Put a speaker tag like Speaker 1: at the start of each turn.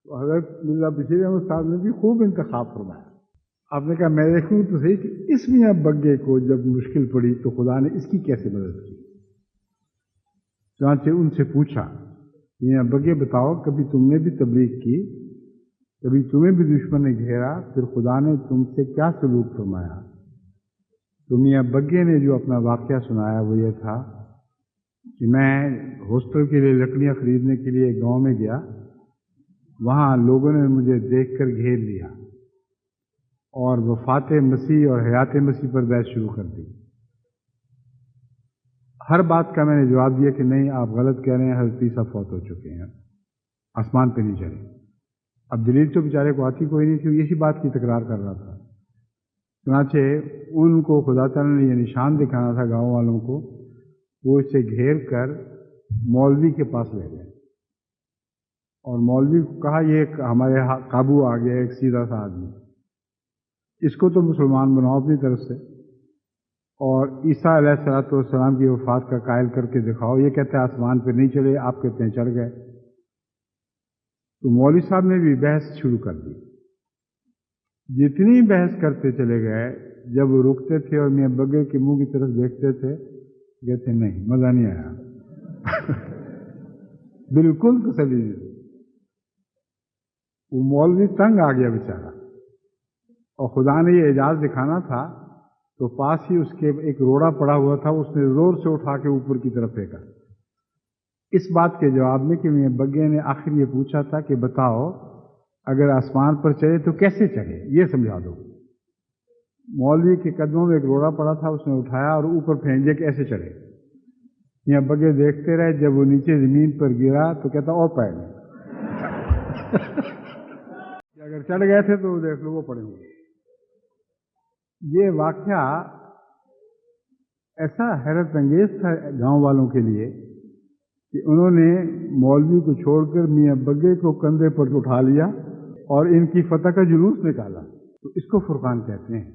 Speaker 1: تو حضرت مرزا بشیر احمد صاحب نے بھی خوب انتخاب فرمایا. آپ نے کہا میں دیکھوں تو صحیح کہ اس میاں بگے کو جب مشکل پڑی تو خدا نے اس کی کیسے مدد کی. چنانچہ ان سے پوچھا میاں بگے بتاؤ کبھی تم نے بھی تبلیغ کی، کبھی تمہیں بھی دشمن نے گھیرا، پھر خدا نے تم سے کیا سلوک فرمایا؟ تو میاں بگے نے جو اپنا واقعہ سنایا وہ یہ تھا کہ میں ہاسٹل کے لیے لکڑیاں خریدنے کے لیے ایک گاؤں میں گیا. وہاں لوگوں نے مجھے دیکھ کر گھیر لیا اور وفات مسیح اور حیات مسیح پر بحث شروع کر دی. ہر بات کا میں نے جواب دیا کہ نہیں آپ غلط کہہ رہے ہیں، حضرت عیسیٰ فوت ہو چکے ہیں، آسمان پہ نہیں چڑھے. اب دلیل تو بیچارے کو آتی کوئی نہیں تھی، اسی بات کی تکرار کر رہا تھا. چنانچہ ان کو خدا تعالیٰ نے یہ نشان دکھانا تھا گاؤں والوں کو، وہ اسے گھیر کر مولوی کے پاس لے گئے اور مولوی کو کہا یہ ہمارے قابو آ گیا ایک سیدھا سا آدمی، اس کو تو مسلمان بناؤ اپنی طرف سے اور عیسیٰ علیہ السلام کی وفات کا قائل کر کے دکھاؤ. یہ کہتے ہیں آسمان پہ نہیں چلے، آپ کہتے ہیں چڑھ گئے. تو مولوی صاحب نے بھی بحث شروع کر دی. جتنی بحث کرتے چلے گئے، جب وہ رکتے تھے اور میاں بگے کے منہ کی طرف دیکھتے تھے کہتے نہیں مزہ نہیں آیا. بالکل تسلی دی. وہ مولوی تنگ آ گیا بیچارہ، اور خدا نے یہ اعجاز دکھانا تھا تو پاس ہی اس کے ایک روڑا پڑا ہوا تھا، اس نے زور سے اٹھا کے اوپر کی طرف پھینکا. اس بات کے جواب میں کہ میاں بگے نے آخر یہ پوچھا تھا کہ بتاؤ اگر آسمان پر چڑھے تو کیسے چڑھے، یہ سمجھا دو. مولوی کے قدموں میں ایک روڑا پڑا تھا، اس نے اٹھایا اور اوپر پھینک دیا کہ ایسے چڑھے. میاں بگے دیکھتے رہے، جب وہ نیچے زمین پر گرا تو کہتا اور پیر نہیں. اگر چڑھ گئے تھے تو دیکھ لو وہ پڑے ہوئے. یہ واقعہ ایسا حیرت انگیز تھا گاؤں والوں کے لیے کہ انہوں نے مولوی کو چھوڑ کر میاں بگے کو کندھے پر اٹھا لیا اور ان کی فتح کا جلوس نکالا. تو اس کو فرقان کہتے ہیں.